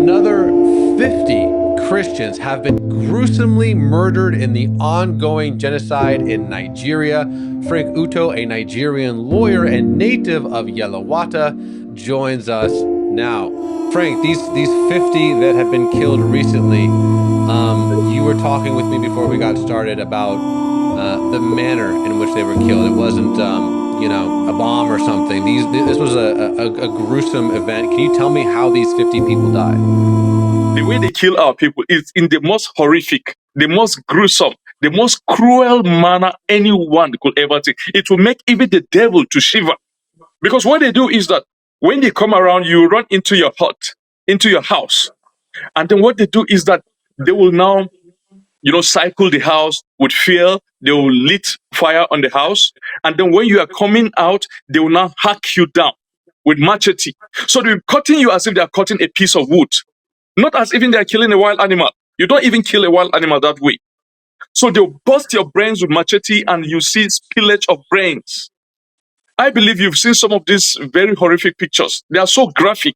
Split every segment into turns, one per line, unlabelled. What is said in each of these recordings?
Another 50 Christians have been gruesomely murdered in the ongoing genocide in Nigeria. Frank Uto, a Nigerian lawyer and native of Yelawata, joins us now. Frank, these 50 that have been killed recently, you were talking with me before we got started about the manner in which they were killed. It wasn't, a bomb or something. This was a gruesome event. Can you tell me how these 50 people died?
The way they kill our people is in the most horrific, the most gruesome, the most cruel manner anyone could ever think. It will make even the devil to shiver. Because what they do is that when they come around, you run into your hut, into your house. And then what they do is that they will now, cycle the house with fear. They will lit fire on the house. And then when you are coming out, they will now hack you down with machete. So they're cutting you as if they are cutting a piece of wood. Not as even they are killing a wild animal. You don't even kill a wild animal that way. So they'll bust your brains with machete and you see spillage of brains. I believe you've seen some of these very horrific pictures. They are so graphic.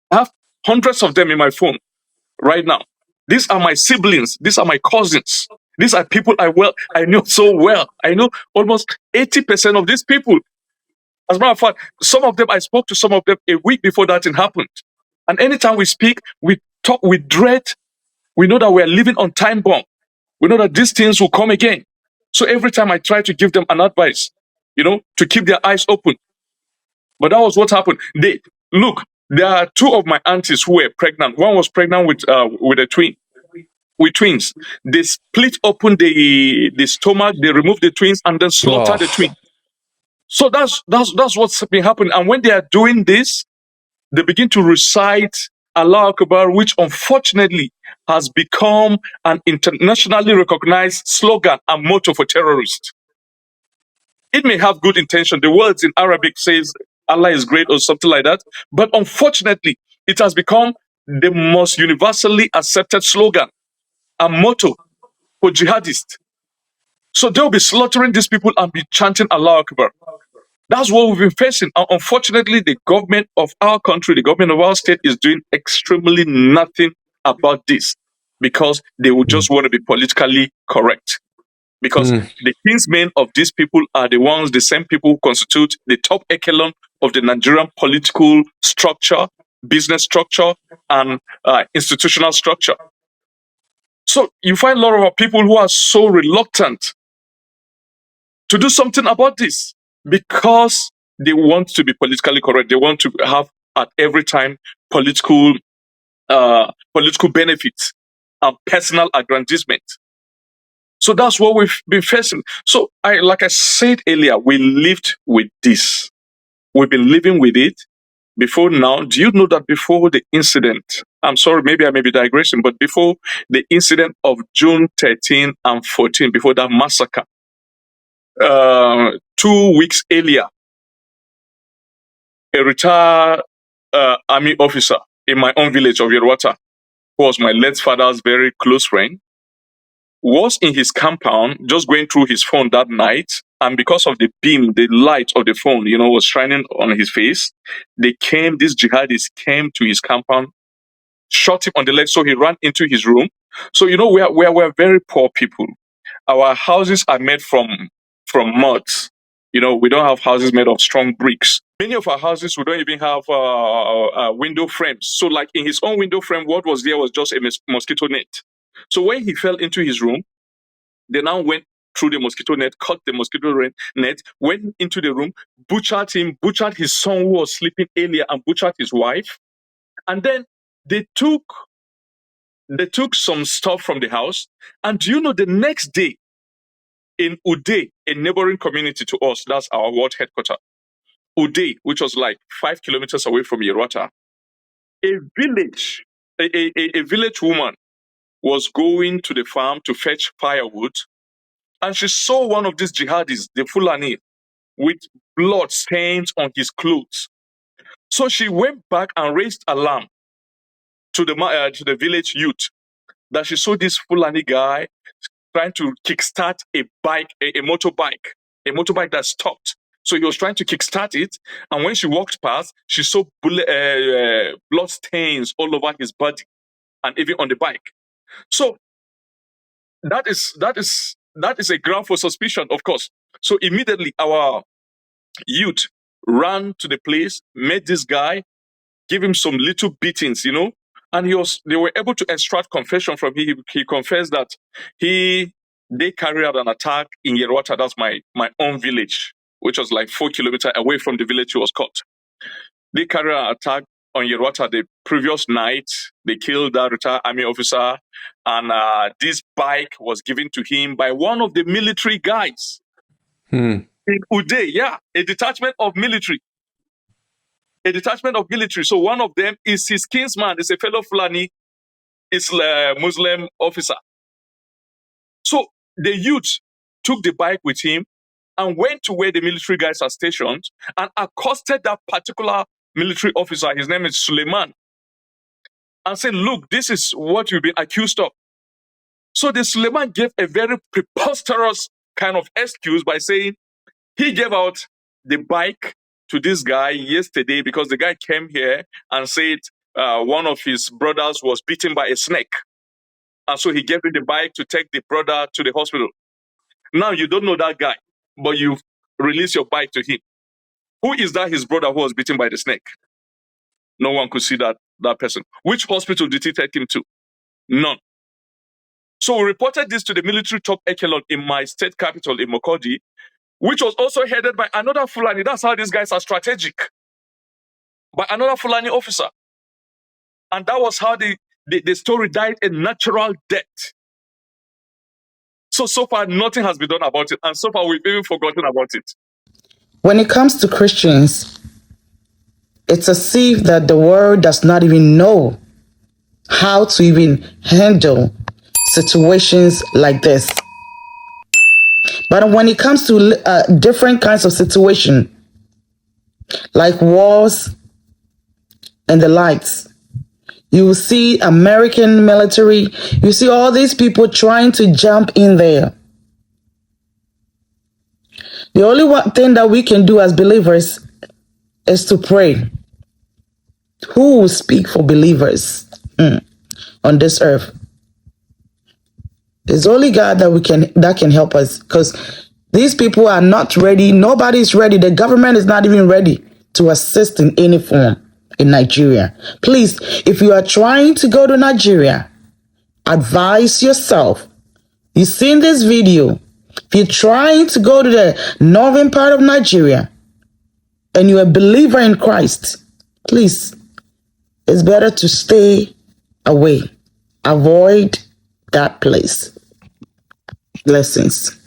I have hundreds of them in my phone right now. These are my siblings. These are my cousins. These are people I know so well. I know almost 80% of these people. As a matter of fact, some of them, I spoke to some of them a week before that thing happened. And anytime we speak, we talk with dread. We know that we are living on time bomb. We know that these things will come again. So every time I try to give them an advice, to keep their eyes open. But that was what happened. There are two of my aunties who were pregnant. One was pregnant with a twin, with twins. They split open the stomach, they removed the twins, and then slaughtered the twin. So that's what's been happening. And when they are doing this, they begin to recite Allah Akbar, which unfortunately has become an internationally recognized slogan and motto for terrorists. It may have good intention. The words in Arabic says Allah is great or something like that. But unfortunately, it has become the most universally accepted slogan and motto for jihadists. So they'll be slaughtering these people and be chanting Allah Akbar. That's what we've been facing. Unfortunately, the government of our country, the government of our state is doing extremely nothing about this because they would just want to be politically correct. Because the kinsmen of these people are the same people who constitute the top echelon of the Nigerian political structure, business structure, and institutional structure. So you find a lot of our people who are so reluctant to do something about this because they want to be politically correct. They want to have at every time political benefits and personal aggrandizement. So that's what we've been facing. So like I said earlier, we lived with this. We've been living with it before now. Do you know that before the incident, I'm sorry, maybe I may be digressing, but before the incident of June 13 and 14, before that massacre, 2 weeks earlier, a retired army officer in my own village of Yerwata, who was my late father's very close friend, was in his compound just going through his phone that night. And because of the beam, the light of the phone, was shining on his face, these jihadis came to his compound, shot him on the leg. So he ran into his room. So, we're very poor people. Our houses are made from mud. We don't have houses made of strong bricks. Many of our houses, we don't even have window frames. So like in his own window frame, what was there was just a mosquito net. So when he fell into his room, they now went through the mosquito net, cut the mosquito net, went into the room, butchered him, butchered his son who was sleeping earlier, and butchered his wife. And then they took some stuff from the house. And do you know the next day in Uday, a neighboring community to us, that's our ward headquarters, Uday, which was like 5 kilometers away from Yerwata, a village woman was going to the farm to fetch firewood, and she saw one of these jihadis, the Fulani, with blood stains on his clothes. So she went back and raised alarm to the village youth that she saw this Fulani guy trying to kickstart a motorbike that stopped. So he was trying to kickstart it. And when she walked past, she saw blood stains all over his body and even on the bike. So that is a ground for suspicion, of course. So immediately our youth ran to the place, met this guy, give him some little beatings, and they were able to extract confession from him. He confessed that they carried out an attack in Yerwata, that's my own village, which was like 4 kilometers away from the village he was caught. They carried out an attack on Yerwata the previous night. They killed that retired army officer, and this bike was given to him by one of the military guys in Uday. Yeah, a detachment of military. So one of them is his kinsman, is a fellow Fulani, is a Muslim officer. So the youth took the bike with him and went to where the military guys are stationed and accosted that particular military officer. His name is Suleiman, and said, look, this is what you've been accused of. So the Suleiman gave a very preposterous kind of excuse by saying he gave out the bike to this guy yesterday because the guy came here and said one of his brothers was bitten by a snake. And so he gave him the bike to take the brother to the hospital. Now you don't know that guy, but you release your bike to him. Who is that his brother who was bitten by the snake? No one could see that person. Which hospital did he take him to? None. So we reported this to the military top echelon in my state capital in Makodi, which was also headed by another Fulani. That's how these guys are strategic. By another Fulani officer. And that was how the story died a natural death. So far, nothing has been done about it. And so far, we've even forgotten about it.
When it comes to Christians, it's as if that the world does not even know how to even handle situations like this. But when it comes to different kinds of situations, like wars and the likes, you will see American military, you see all these people trying to jump in there. The only one thing that we can do as believers is to pray. Who will speak for believers on this earth? It's only God that can help us, because these people are not ready. Nobody's ready. The government is not even ready to assist in any form in Nigeria. Please, if you are trying to go to Nigeria, advise yourself. You've seen this video. If you're trying to go to the northern part of Nigeria and you're a believer in Christ, please, it's better to stay away. Avoid that place. Blessings.